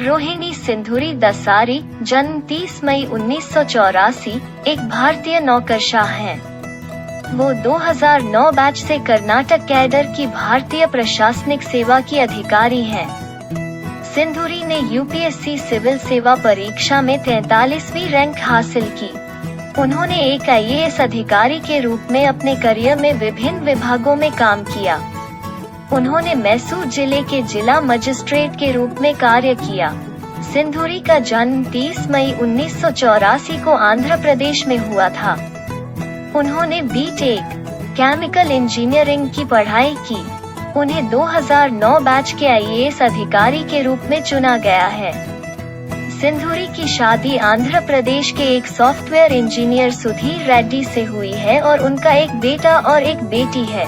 रोहिणी सिंधुरी दसारी, जन्म 30 मई 1984, एक भारतीय नौकरशाह हैं। वो 2009 बैच से कर्नाटक कैडर की भारतीय प्रशासनिक सेवा की अधिकारी हैं। सिंधुरी ने यूपीएससी सिविल सेवा परीक्षा में 43वीं रैंक हासिल की। उन्होंने एक आईएएस अधिकारी के रूप में अपने करियर में विभिन्न विभागों में काम किया। उन्होंने मैसूर जिले के जिला मजिस्ट्रेट के रूप में कार्य किया। सिंधुरी का जन्म 30 मई 1984 को आंध्र प्रदेश में हुआ था। उन्होंने बीटेक केमिकल इंजीनियरिंग की पढ़ाई की। उन्हें 2009 बैच के आईएएस अधिकारी के रूप में चुना गया है। सिंधुरी की शादी आंध्र प्रदेश के एक सॉफ्टवेयर इंजीनियर सुधीर रेड्डी से हुई है और उनका एक बेटा और एक बेटी है।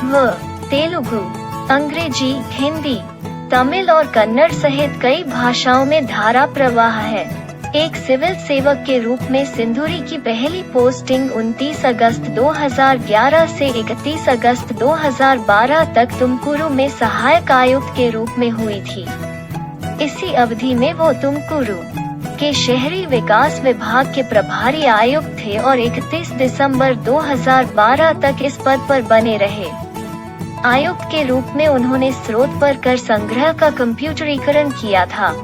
वह तेलुगु, अंग्रेजी, हिंदी, तमिल और कन्नड़ सहित कई भाषाओं में धारा प्रवाह है। एक सिविल सेवक के रूप में सिंधुरी की पहली पोस्टिंग 29 अगस्त 2011 से 31 अगस्त 2012 तक तुमकुरू में सहायक आयुक्त के रूप में हुई थी। इसी अवधि में वो तुमकुरू के शहरी विकास विभाग के प्रभारी आयुक्त थे और 31 दिसंबर 2012 तक इस पद पर बने रहे। आयुक्त के रूप में उन्होंने स्रोत पर कर संग्रह का कंप्यूटरीकरण किया था।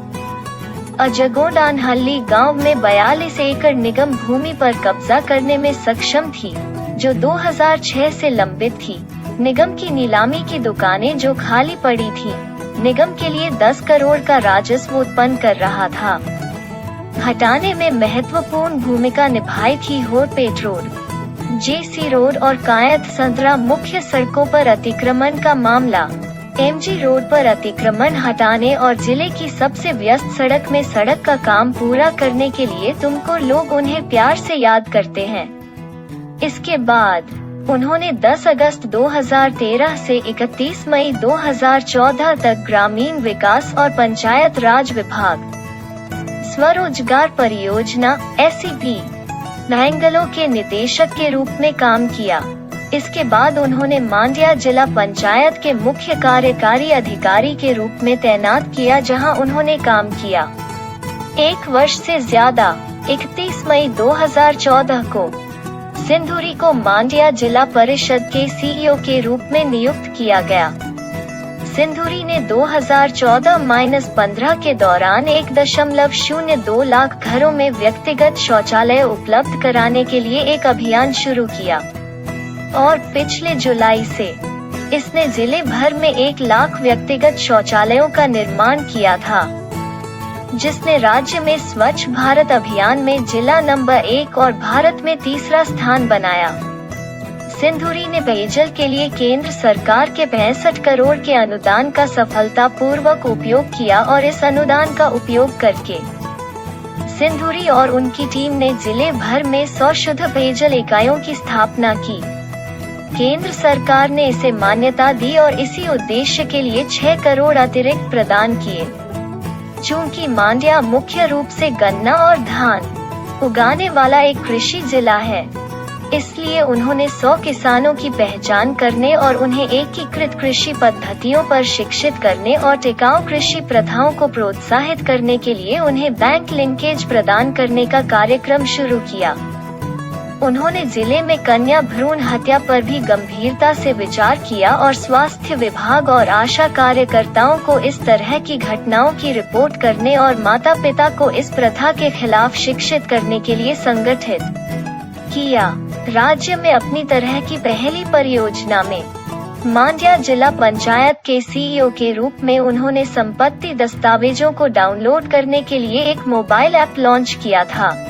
अजगोडानहल्ली गांव में 42 एकड़ निगम भूमि पर कब्जा करने में सक्षम थी, जो 2006 से लंबित थी। निगम की नीलामी की दुकानें जो खाली पड़ी थी, निगम के लिए 10 करोड़ का राजस्व उत्पन्न कर रहा था। हटाने में महत्वपूर्ण भूमिका निभाई थी होरपेट रोड, जेसी रोड और कायद संतरा मुख्य सड़कों पर अतिक्रमण का मामला। एमजी रोड पर अतिक्रमण हटाने और जिले की सबसे व्यस्त सड़क में सड़क का काम पूरा करने के लिए तुमको लोग उन्हें प्यार से याद करते हैं। इसके बाद उन्होंने 10 अगस्त 2013 से 31 मई 2014 तक ग्रामीण विकास और पंचायत राज विभाग, स्वरोजगार परियोजना (SEP) बैंगलोर के निदेशक के रूप में काम किया। इसके बाद उन्होंने मांड्या जिला पंचायत के मुख्य कार्यकारी अधिकारी के रूप में तैनात किया, जहां उन्होंने काम किया। 1 वर्ष से ज्यादा 31 मई 2014 को सिंधुरी को मांड्या जिला परिषद के सीईओ के रूप में नियुक्त किया गया। सिंधुरी ने 2014-15 के दौरान 1.02 लाख घरों में व्यक्तिगत शौचालय उपलब्ध कराने के लिए एक अभियान शुरू किया और पिछले जुलाई से इसने जिले भर में 1 लाख व्यक्तिगत शौचालयों का निर्माण किया था, जिसने राज्य में स्वच्छ भारत अभियान में जिला नंबर 1 और भारत में तीसरा स्थान बनाया। सिंधुरी ने पेयजल के लिए केंद्र सरकार के 65 करोड़ के अनुदान का सफलतापूर्वक उपयोग किया और इस अनुदान का उपयोग करके सिंधुरी और उनकी टीम ने जिले भर में 100 शुद्ध पेयजल इकाइयों की स्थापना की। केंद्र सरकार ने इसे मान्यता दी और इसी उद्देश्य के लिए 6 करोड़ अतिरिक्त प्रदान किए। चूंकि मांड्या मुख्य रूप से गन्ना और धान उगाने वाला एक कृषि जिला है, इसलिए उन्होंने 100 किसानों की पहचान करने और उन्हें एकीकृत कृषि पद्धतियों पर शिक्षित करने और टिकाऊ कृषि प्रथाओं को प्रोत्साहित करने के लिए उन्हें बैंक लिंकेज प्रदान करने का कार्यक्रम शुरू किया। उन्होंने जिले में कन्या भ्रूण हत्या पर भी गंभीरता से विचार किया और स्वास्थ्य विभाग और आशा कार्यकर्ताओं को इस तरह की घटनाओं की रिपोर्ट करने और माता पिता को इस प्रथा के खिलाफ शिक्षित करने के लिए संगठित किया। राज्य में अपनी तरह की पहली परियोजना में मांड्या जिला पंचायत के सीईओ के रूप में उन्होंने संपत्ति दस्तावेजों को डाउनलोड करने के लिए एक मोबाइल ऐप लॉन्च किया था,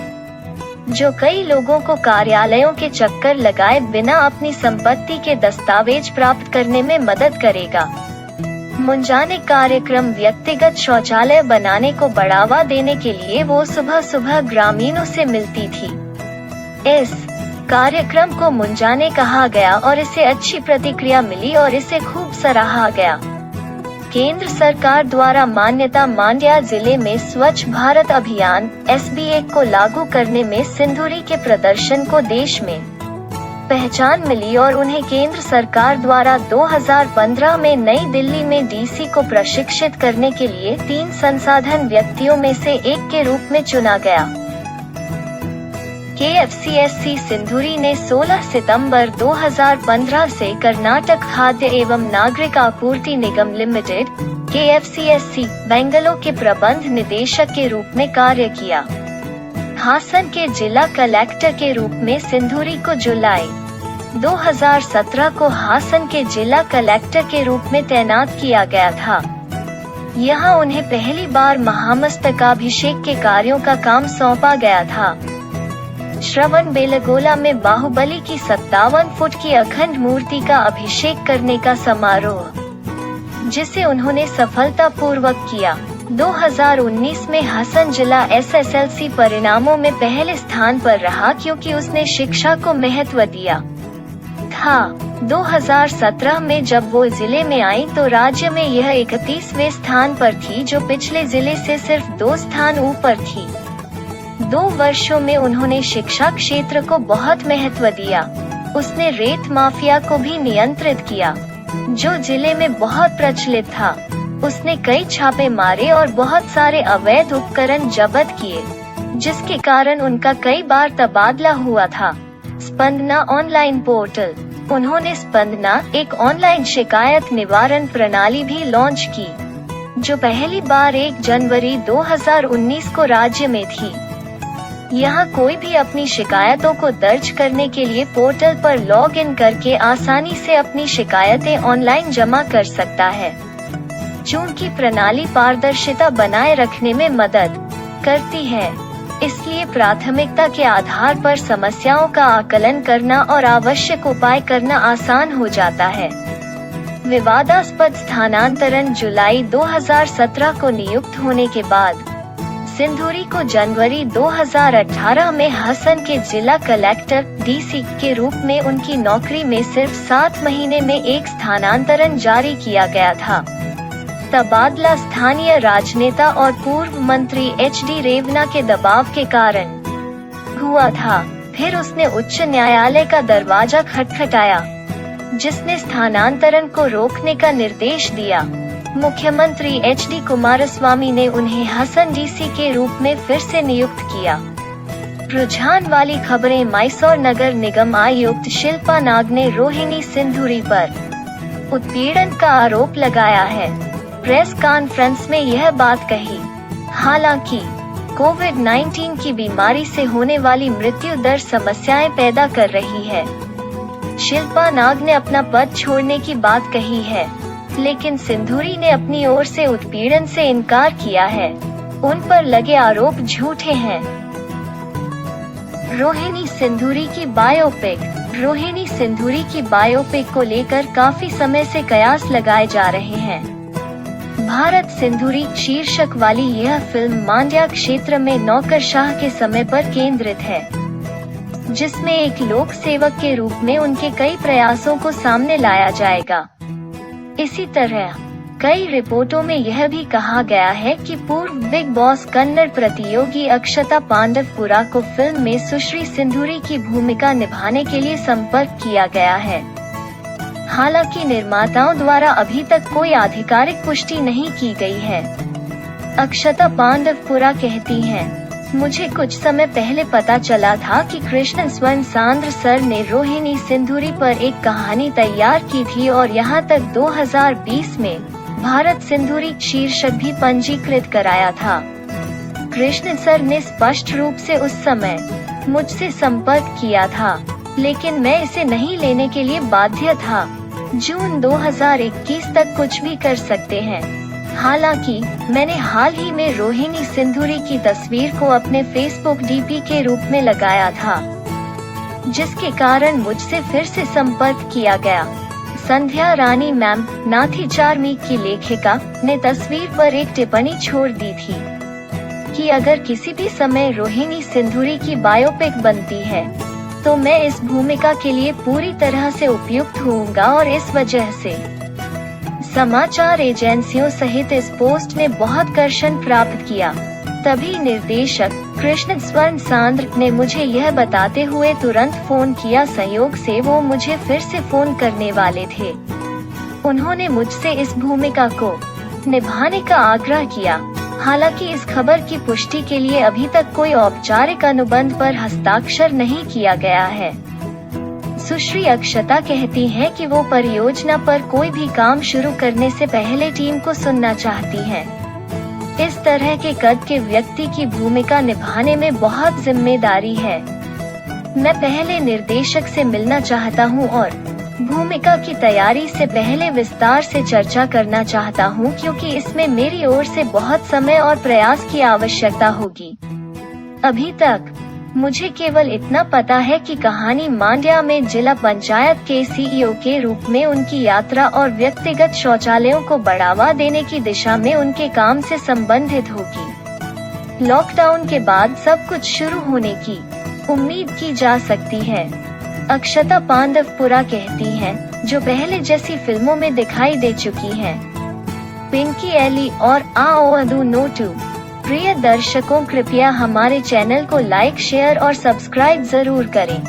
जो कई लोगों को कार्यालयों के चक्कर लगाए बिना अपनी संपत्ति के दस्तावेज प्राप्त करने में मदद करेगा। मुंजाने कार्यक्रम व्यक्तिगत शौचालय बनाने को बढ़ावा देने के लिए वो सुबह सुबह ग्रामीणों से मिलती थी। इस कार्यक्रम को मुंजाने कहा गया और इसे अच्छी प्रतिक्रिया मिली और इसे खूब सराहा गया। केंद्र सरकार द्वारा मान्यता मांड्या जिले में स्वच्छ भारत अभियान (SBA) को लागू करने में सिंधुरी के प्रदर्शन को देश में पहचान मिली और उन्हें केंद्र सरकार द्वारा 2015 में नई दिल्ली में डीसी को प्रशिक्षित करने के लिए 3 संसाधन व्यक्तियों में से एक के रूप में चुना गया। KFCSC सिंधुरी ने 16 सितंबर 2015 से कर्नाटक खाद्य एवं नागरिक आपूर्ति निगम लिमिटेड KFCSC बेंगलोर के प्रबंध निदेशक के रूप में कार्य किया। हासन के जिला कलेक्टर के रूप में सिंधुरी को जुलाई 2017 को हासन के जिला कलेक्टर के रूप में तैनात किया गया था। यहाँ उन्हें पहली बार महामस्तकाभिषेक के कार्यों का काम सौंपा गया था। श्रवण बेलगोला में बाहुबली की 57 फुट की अखंड मूर्ति का अभिषेक करने का समारोह, जिसे उन्होंने सफलतापूर्वक किया। 2019 में हसन जिला SSLC परिणामों में पहले स्थान पर रहा क्योंकि उसने शिक्षा को महत्व दिया था। 2017 में जब वो जिले में आई तो राज्य में यह 31वें स्थान पर थी, जो पिछले जिले से सिर्फ 2 स्थान ऊपर थी। 2 वर्षों में उन्होंने शिक्षा क्षेत्र को बहुत महत्व दिया। उसने रेत माफिया को भी नियंत्रित किया, जो जिले में बहुत प्रचलित था। उसने कई छापे मारे और बहुत सारे अवैध उपकरण जब्त किए, जिसके कारण उनका कई बार तबादला हुआ था। स्पंदना ऑनलाइन पोर्टल, उन्होंने स्पंदना एक ऑनलाइन शिकायत निवारण प्रणाली भी लॉन्च की, जो पहली बार 1 जनवरी 2019 को राज्य में थी। यहाँ कोई भी अपनी शिकायतों को दर्ज करने के लिए पोर्टल पर लॉग इन करके आसानी से अपनी शिकायतें ऑनलाइन जमा कर सकता है। चूंकि प्रणाली पारदर्शिता बनाए रखने में मदद करती है, इसलिए प्राथमिकता के आधार पर समस्याओं का आकलन करना और आवश्यक उपाय करना आसान हो जाता है। विवादास्पद स्थानांतरण, जुलाई 2017 को नियुक्त होने के बाद सिंधुरी को जनवरी 2018 में हसन के जिला कलेक्टर डीसी के रूप में उनकी नौकरी में सिर्फ 7 महीने में एक स्थानांतरण जारी किया गया था। तबादला स्थानीय राजनेता और पूर्व मंत्री HD रेवना के दबाव के कारण हुआ था। फिर उसने उच्च न्यायालय का दरवाजा खटखटाया, जिसने स्थानांतरण को रोकने का निर्देश दिया। मुख्यमंत्री HD कुमारस्वामी ने उन्हें हसन डीसी के रूप में फिर से नियुक्त किया। रुझान वाली खबरें, मैसूर नगर निगम आयुक्त शिल्पा नाग ने रोहिणी सिंधुरी पर उत्पीड़न का आरोप लगाया है। प्रेस कॉन्फ्रेंस में यह बात कही। हालांकि कोविड-19 की बीमारी से होने वाली मृत्यु दर समस्याएं पैदा कर रही है। शिल्पा नाग ने अपना पद छोड़ने की बात कही है, लेकिन सिंधुरी ने अपनी ओर से उत्पीड़न से इनकार किया है। उन पर लगे आरोप झूठे हैं। रोहिणी सिंधुरी की बायोपिक, रोहिणी सिंधुरी की बायोपिक को लेकर काफी समय से कयास लगाए जा रहे हैं। भारत सिंधुरी शीर्षक वाली यह फिल्म मांड्या क्षेत्र में नौकरशाह के समय पर केंद्रित है, जिसमें एक लोक सेवक के रूप में उनके कई प्रयासों को सामने लाया जाएगा। इसी तरह कई रिपोर्टों में यह भी कहा गया है कि पूर्व बिग बॉस कन्नड़ प्रतियोगी अक्षता पांडवपुरा को फिल्म में सुश्री सिंधुरी की भूमिका निभाने के लिए संपर्क किया गया है। हालांकि निर्माताओं द्वारा अभी तक कोई आधिकारिक पुष्टि नहीं की गई है। अक्षता पांडवपुरा कहती हैं, मुझे कुछ समय पहले पता चला था कि कृष्ण स्वर्ण सांद्र सर ने रोहिणी सिंधुरी पर एक कहानी तैयार की थी और यहाँ तक 2020 में भारत सिंधुरी शीर्षक भी पंजीकृत कराया था। कृष्ण सर ने स्पष्ट रूप से उस समय मुझसे संपर्क किया था, लेकिन मैं इसे नहीं लेने के लिए बाध्य था। जून 2021 तक कुछ भी कर सकते हैं। हालांकि मैंने हाल ही में रोहिणी सिंधुरी की तस्वीर को अपने फेसबुक DP के रूप में लगाया था, जिसके कारण मुझसे फिर से संपर्क किया गया। संध्या रानी मैम, नाथी चार्मिक की लेखिका, ने तस्वीर पर एक टिप्पणी छोड़ दी थी कि अगर किसी भी समय रोहिणी सिंधुरी की बायोपिक बनती है तो मैं इस भूमिका के लिए पूरी तरह से उपयुक्त होऊंगा और इस वजह से समाचार एजेंसियों सहित इस पोस्ट ने बहुत कर्षण प्राप्त किया। तभी निर्देशक कृष्ण स्वर्ण सांद्र ने मुझे यह बताते हुए तुरंत फोन किया। संयोग से वो मुझे फिर से फोन करने वाले थे। उन्होंने मुझसे इस भूमिका को निभाने का आग्रह किया। हालांकि इस खबर की पुष्टि के लिए अभी तक कोई औपचारिक अनुबंध पर हस्ताक्षर नहीं किया गया है। सुश्री अक्षता कहती हैं कि वो परियोजना पर कोई भी काम शुरू करने से पहले टीम को सुनना चाहती हैं। इस तरह के कद के व्यक्ति की भूमिका निभाने में बहुत जिम्मेदारी है। मैं पहले निर्देशक से मिलना चाहता हूं और भूमिका की तैयारी से पहले विस्तार से चर्चा करना चाहता हूं, क्योंकि इसमें मेरी ओर से बहुत समय और प्रयास की आवश्यकता होगी। अभी तक मुझे केवल इतना पता है कि कहानी मांड्या में जिला पंचायत के सीईओ के रूप में उनकी यात्रा और व्यक्तिगत शौचालयों को बढ़ावा देने की दिशा में उनके काम से संबंधित होगी। लॉकडाउन के बाद सब कुछ शुरू होने की उम्मीद की जा सकती है। अक्षता पांडवपुरा कहती हैं, जो पहले जैसी फिल्मों में दिखाई दे चुकी हैं। पिंकी एली और आओ अदू नोटू। प्रिय दर्शकों, कृपया हमारे चैनल को लाइक, शेयर और सब्सक्राइब जरूर करें।